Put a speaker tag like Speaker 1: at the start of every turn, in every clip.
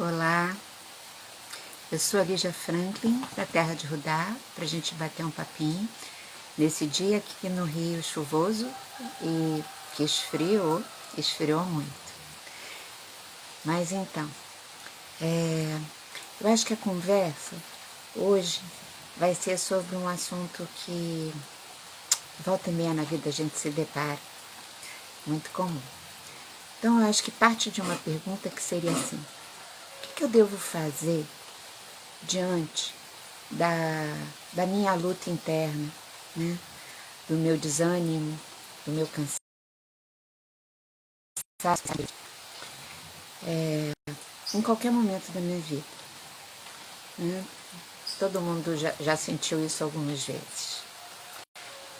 Speaker 1: Olá, eu sou a Lígia Franklin, da Terra de Rudá, para a gente bater um papinho nesse dia aqui no Rio chuvoso e que esfriou muito. Mas então, eu acho que a conversa hoje vai ser sobre um assunto que volta e meia na vida a gente se depara, muito comum. Então eu acho que parte de uma pergunta que seria assim: o que eu devo fazer diante da minha luta interna, né? Do meu desânimo, do meu cansaço, em qualquer momento da minha vida, né? Todo mundo já sentiu isso algumas vezes.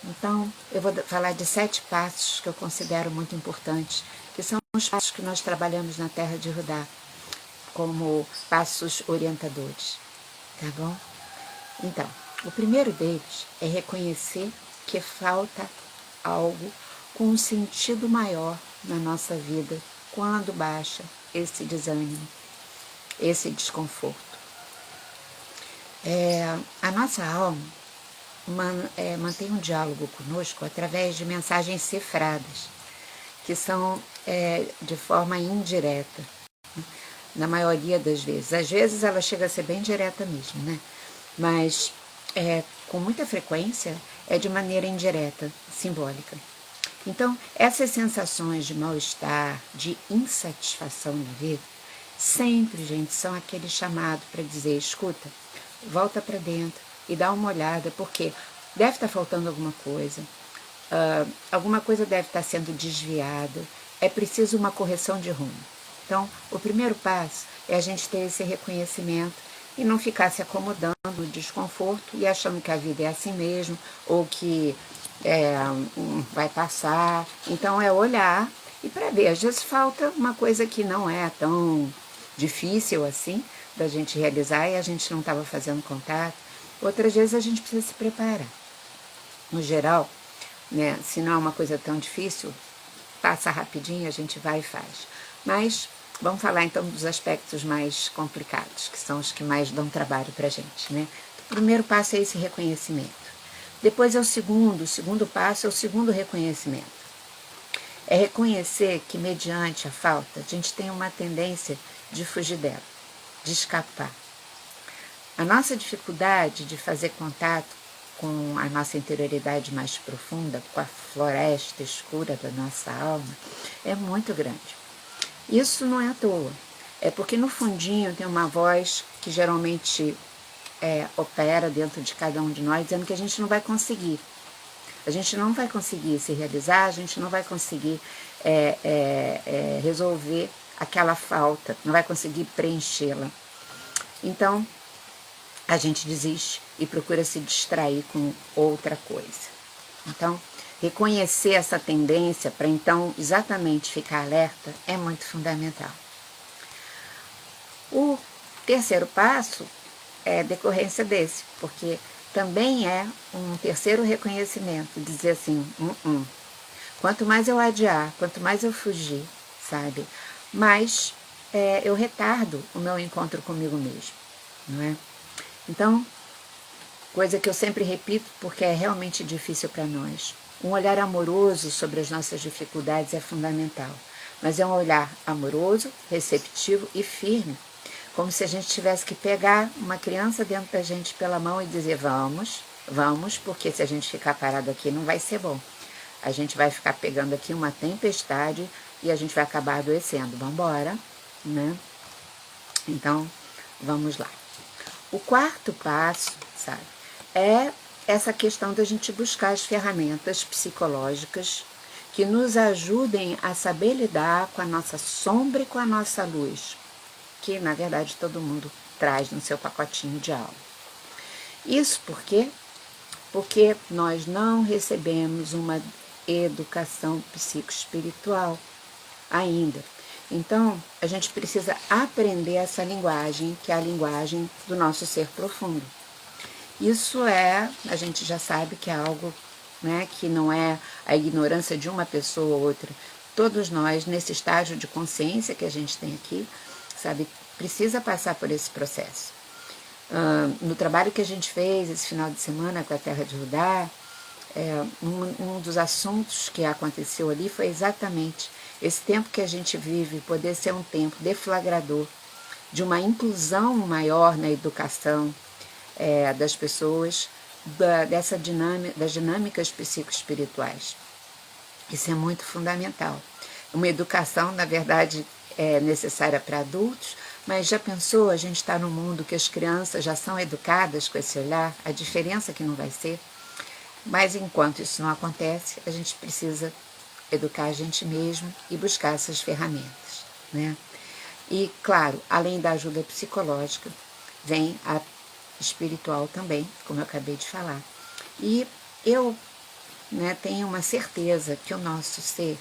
Speaker 1: Então, eu vou falar de 7 passos que eu considero muito importantes, que são os passos que nós trabalhamos na Terra de Rudá, como passos orientadores, tá bom? Então, o primeiro deles é reconhecer que falta algo com um sentido maior na nossa vida quando baixa esse desânimo, esse desconforto. A nossa alma mantém um diálogo conosco através de mensagens cifradas, que são de forma indireta, na maioria das vezes. Às vezes ela chega a ser bem direta mesmo, né? Mas com muita frequência é de maneira indireta, simbólica. Então, essas sensações de mal-estar, de insatisfação na vida, sempre, gente, são aquele chamado para dizer: escuta, volta para dentro e dá uma olhada, porque deve estar faltando alguma coisa deve estar sendo desviada, é preciso uma correção de rumo. Então, o primeiro passo é a gente ter esse reconhecimento e não ficar se acomodando no desconforto e achando que a vida é assim mesmo, ou que vai passar. Então, é olhar e para ver. Às vezes falta uma coisa que não é tão difícil assim da gente realizar e a gente não estava fazendo contato. Outras vezes a gente precisa se preparar. No geral, né, se não é uma coisa tão difícil, passa rapidinho, a gente vai e faz. Mas vamos falar então dos aspectos mais complicados, que são os que mais dão trabalho para a gente, né? O primeiro passo é esse reconhecimento. Depois é o segundo passo é o segundo reconhecimento. É reconhecer que, mediante a falta, a gente tem uma tendência de fugir dela, de escapar. A nossa dificuldade de fazer contato com a nossa interioridade mais profunda, com a floresta escura da nossa alma, é muito grande. Isso não é à toa. É porque no fundinho tem uma voz que geralmente opera dentro de cada um de nós, dizendo que a gente não vai conseguir. A gente não vai conseguir se realizar, a gente não vai conseguir resolver aquela falta, não vai conseguir preenchê-la. Então, a gente desiste e procura se distrair com outra coisa. Então, reconhecer essa tendência para então exatamente ficar alerta é muito fundamental. O terceiro passo é decorrência desse, porque também é um terceiro reconhecimento, dizer assim, quanto mais eu adiar, quanto mais eu fugir, sabe, mais eu retardo o meu encontro comigo mesmo, não é? Então, coisa que eu sempre repito porque é realmente difícil para nós, um olhar amoroso sobre as nossas dificuldades é fundamental, mas é um olhar amoroso, receptivo e firme, como se a gente tivesse que pegar uma criança dentro da gente pela mão e dizer vamos, porque se a gente ficar parado aqui não vai ser bom. A gente vai ficar pegando aqui uma tempestade e a gente vai acabar adoecendo. Vamos embora, né? Então, vamos lá. O quarto passo, sabe, é essa questão da gente buscar as ferramentas psicológicas que nos ajudem a saber lidar com a nossa sombra e com a nossa luz, que na verdade todo mundo traz no seu pacotinho de aula. Isso por quê? Porque nós não recebemos uma educação psicoespiritual ainda. Então, a gente precisa aprender essa linguagem, que é a linguagem do nosso ser profundo. Isso a gente já sabe que é algo, né, que não é a ignorância de uma pessoa ou outra. Todos nós, nesse estágio de consciência que a gente tem aqui, sabe, precisa passar por esse processo. No trabalho que a gente fez esse final de semana com a Terra de Judá, um dos assuntos que aconteceu ali foi exatamente esse tempo que a gente vive poder ser um tempo deflagrador de uma inclusão maior na educação das pessoas, das dinâmicas psicoespirituais. Isso é muito fundamental. Uma educação, na verdade, é necessária para adultos, mas já pensou, a gente está num mundo que as crianças já são educadas com esse olhar, a diferença que não vai ser? Mas enquanto isso não acontece, a gente precisa educar a gente mesmo e buscar essas ferramentas, né? E, claro, além da ajuda psicológica, vem a espiritual também, como eu acabei de falar. E eu tenho uma certeza que o nosso ser,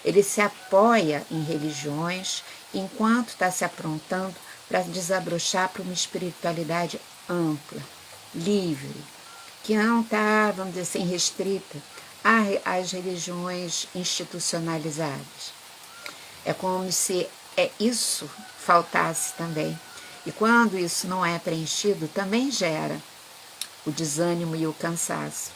Speaker 1: ele se apoia em religiões enquanto está se aprontando para desabrochar para uma espiritualidade ampla, livre, que não está, vamos dizer assim, restrita às religiões institucionalizadas. É como se isso faltasse também. E quando isso não é preenchido, também gera o desânimo e o cansaço.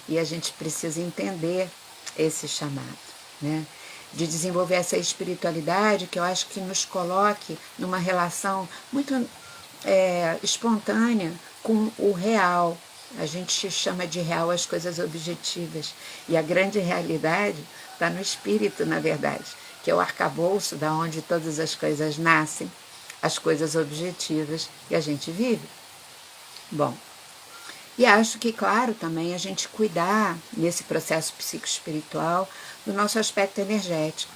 Speaker 1: E a gente precisa entender esse chamado, né? De desenvolver essa espiritualidade que eu acho que nos coloque numa relação muito espontânea com o real. A gente chama de real as coisas objetivas. E a grande realidade está no espírito, na verdade, que é o arcabouço da onde todas as coisas nascem, as coisas objetivas que a gente vive. Bom, e acho que, claro, também a gente cuidar nesse processo psicoespiritual do nosso aspecto energético.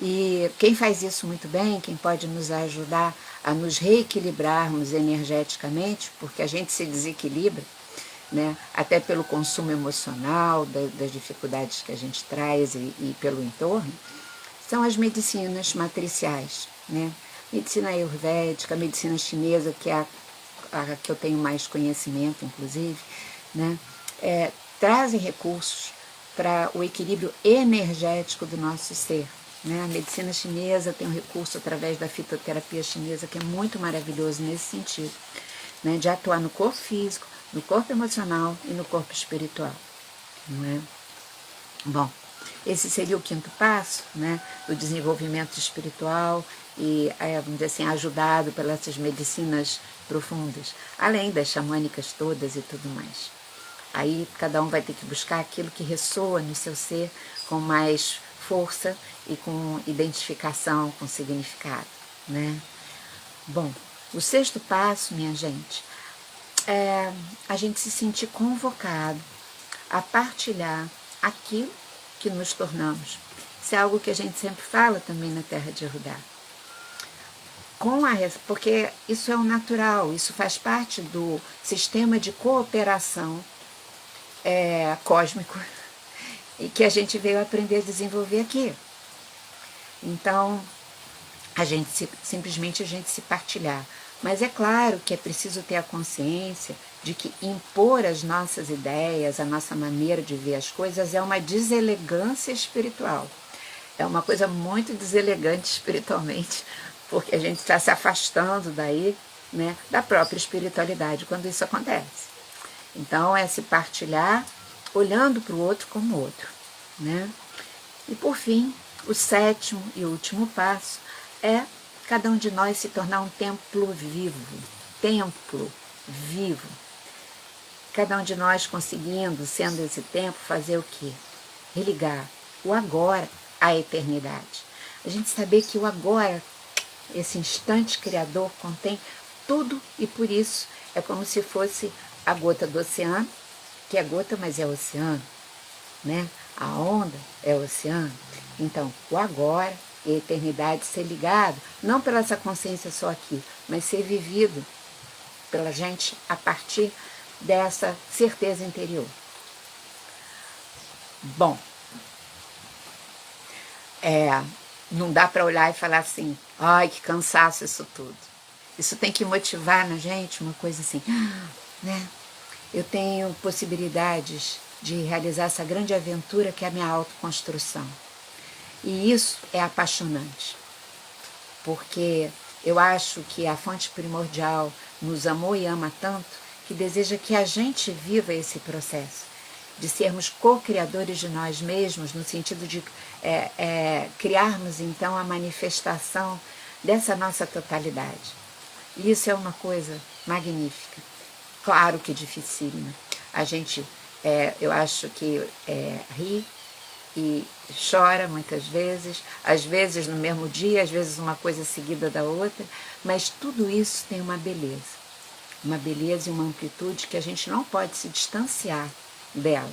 Speaker 1: E quem faz isso muito bem, quem pode nos ajudar a nos reequilibrarmos energeticamente, porque a gente se desequilibra, né, até pelo consumo emocional, das dificuldades que a gente traz e pelo entorno, são as medicinas matriciais, né? Medicina ayurvédica, medicina chinesa, que é a que eu tenho mais conhecimento, inclusive, né? Trazem recursos para o equilíbrio energético do nosso ser. Né? A medicina chinesa tem um recurso através da fitoterapia chinesa que é muito maravilhoso nesse sentido, né? De atuar no corpo físico, no corpo emocional e no corpo espiritual. Não é? Bom, esse seria o quinto passo, né, do desenvolvimento espiritual e, vamos dizer assim, ajudado pelas medicinas profundas, além das xamânicas todas e tudo mais. Aí cada um vai ter que buscar aquilo que ressoa no seu ser com mais força e com identificação, com significado, né? Bom, o sexto passo, minha gente, é a gente se sentir convocado a partilhar aquilo que nos tornamos. Isso é algo que a gente sempre fala também na Terra de Judá. Porque isso é o natural, isso faz parte do sistema de cooperação cósmico e que a gente veio aprender a desenvolver aqui. Então, simplesmente a gente se partilhar. Mas é claro que é preciso ter a consciência de que impor as nossas ideias, a nossa maneira de ver as coisas é uma deselegância espiritual. É uma coisa muito deselegante espiritualmente, porque a gente está se afastando daí, né, da própria espiritualidade quando isso acontece. Então é se partilhar olhando para o outro como outro, né? E por fim, o sétimo e último passo é cada um de nós se tornar um templo vivo. Templo vivo. Cada um de nós conseguindo, sendo esse templo, fazer o quê? Religar o agora à eternidade. A gente saber que o agora, esse instante criador, contém tudo e por isso é como se fosse a gota do oceano, que é gota, mas é oceano, né? A onda é o oceano. Então, o agora e a eternidade ser ligado, não pela essa consciência só aqui, mas ser vivido pela gente a partir dessa certeza interior. Bom, não dá para olhar e falar assim, ai, que cansaço isso tudo. Isso tem que motivar na gente uma coisa assim, né? Eu tenho possibilidades de realizar essa grande aventura que é a minha autoconstrução. E isso é apaixonante, porque Eu acho que a fonte primordial nos amou e ama tanto que deseja que a gente viva esse processo, de sermos co-criadores de nós mesmos, no sentido de criarmos então a manifestação dessa nossa totalidade. E isso é uma coisa magnífica. Claro que dificílima. A gente, eu acho que ri e chora muitas vezes, às vezes no mesmo dia, às vezes uma coisa seguida da outra, mas tudo isso tem uma beleza e uma amplitude que a gente não pode se distanciar dela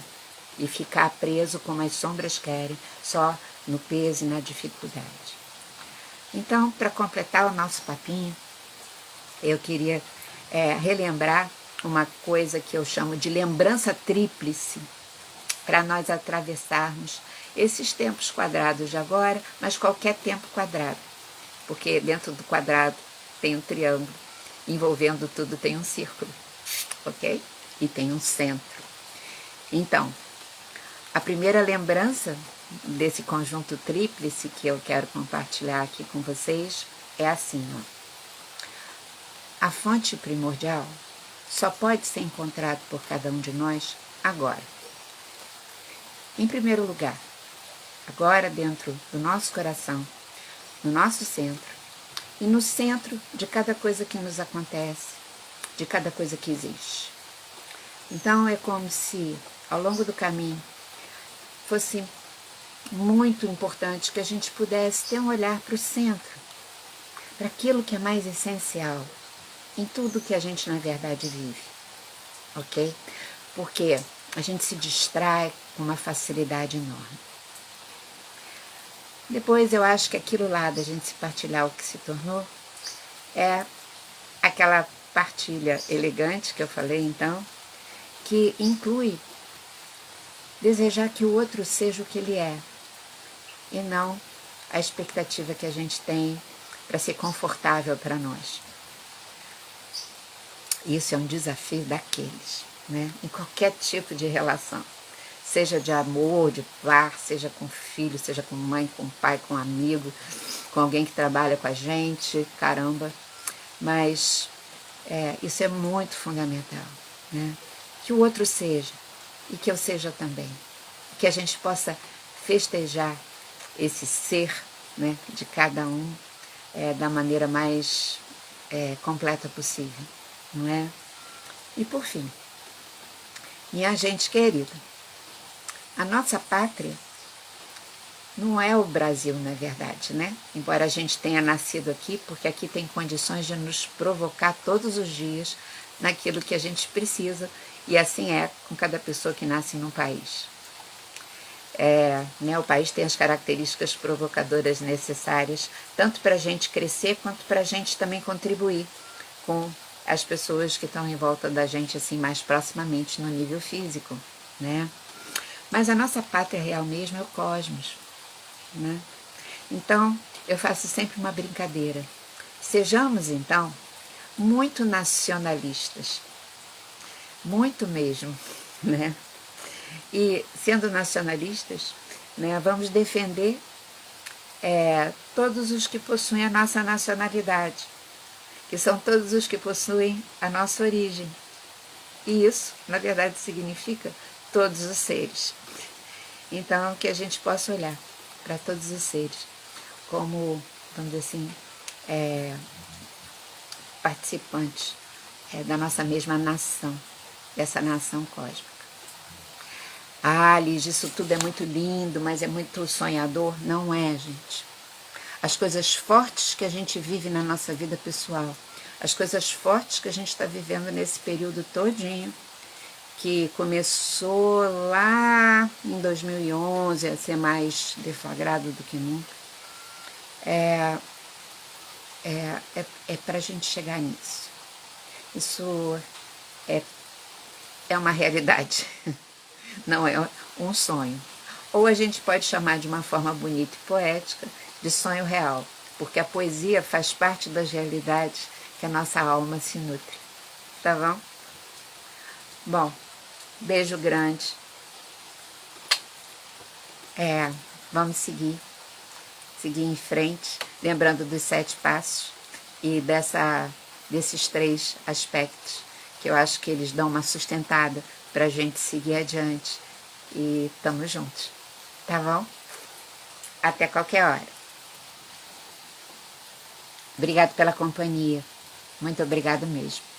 Speaker 1: e ficar preso como as sombras querem, só no peso e na dificuldade. Então, para completar o nosso papinho, eu queria relembrar uma coisa que eu chamo de lembrança tríplice, para nós atravessarmos esses tempos quadrados de agora, mas qualquer tempo quadrado, porque dentro do quadrado tem um triângulo, envolvendo tudo tem um círculo, ok? E tem um centro. Então, a primeira lembrança desse conjunto tríplice que eu quero compartilhar aqui com vocês é assim, ó. A fonte primordial só pode ser encontrada por cada um de nós agora. Em primeiro lugar, agora dentro do nosso coração, no nosso centro, e no centro de cada coisa que nos acontece, de cada coisa que existe. Então é como se, ao longo do caminho, fosse muito importante que a gente pudesse ter um olhar para o centro, para aquilo que é mais essencial em tudo que a gente, na verdade, vive, ok? Porque a gente se distrai com uma facilidade enorme. Depois eu acho que aquilo lá da gente se partilhar o que se tornou é aquela partilha elegante que eu falei então, que inclui desejar que o outro seja o que ele é e não a expectativa que a gente tem para ser confortável para nós. Isso é um desafio daqueles, né? Em qualquer tipo de relação. Seja de amor, de par, seja com filho, seja com mãe, com pai, com amigo, com alguém que trabalha com a gente, caramba. Mas isso é muito fundamental, né? Que o outro seja e que eu seja também. Que a gente possa festejar esse ser, né, de cada um da maneira mais completa possível, não é? E por fim, minha gente querida, a nossa pátria não é o Brasil, na verdade, né? Embora a gente tenha nascido aqui, porque aqui tem condições de nos provocar todos os dias naquilo que a gente precisa, e assim é com cada pessoa que nasce num país. O país tem as características provocadoras necessárias, tanto para a gente crescer, quanto para a gente também contribuir com as pessoas que estão em volta da gente, assim, mais proximamente no nível físico, né? Mas a nossa pátria real mesmo é o cosmos, né? Então, eu faço sempre uma brincadeira. Sejamos, então, muito nacionalistas. Muito mesmo, né? E, sendo nacionalistas, né, vamos defender todos os que possuem a nossa nacionalidade, que são todos os que possuem a nossa origem. E isso, na verdade, significa todos os seres. Então, que a gente possa olhar para todos os seres como, vamos dizer assim, participantes da nossa mesma nação, dessa nação cósmica. Ah, Liz, isso tudo é muito lindo, mas é muito sonhador. Não é, gente. As coisas fortes que a gente vive na nossa vida pessoal, as coisas fortes que a gente está vivendo nesse período todinho, que começou lá em 2011 a ser mais deflagrado do que nunca, é para a gente chegar nisso. Isso é uma realidade, não é um sonho. Ou a gente pode chamar de uma forma bonita e poética de sonho real, porque a poesia faz parte das realidades que a nossa alma se nutre. Tá bom? Bom, beijo grande. Vamos seguir em frente, lembrando dos 7 passos, e desses 3 aspectos, que eu acho que eles dão uma sustentada para a gente seguir adiante. E tamo juntos, tá bom? Até qualquer hora. Obrigado pela companhia. Muito obrigado mesmo.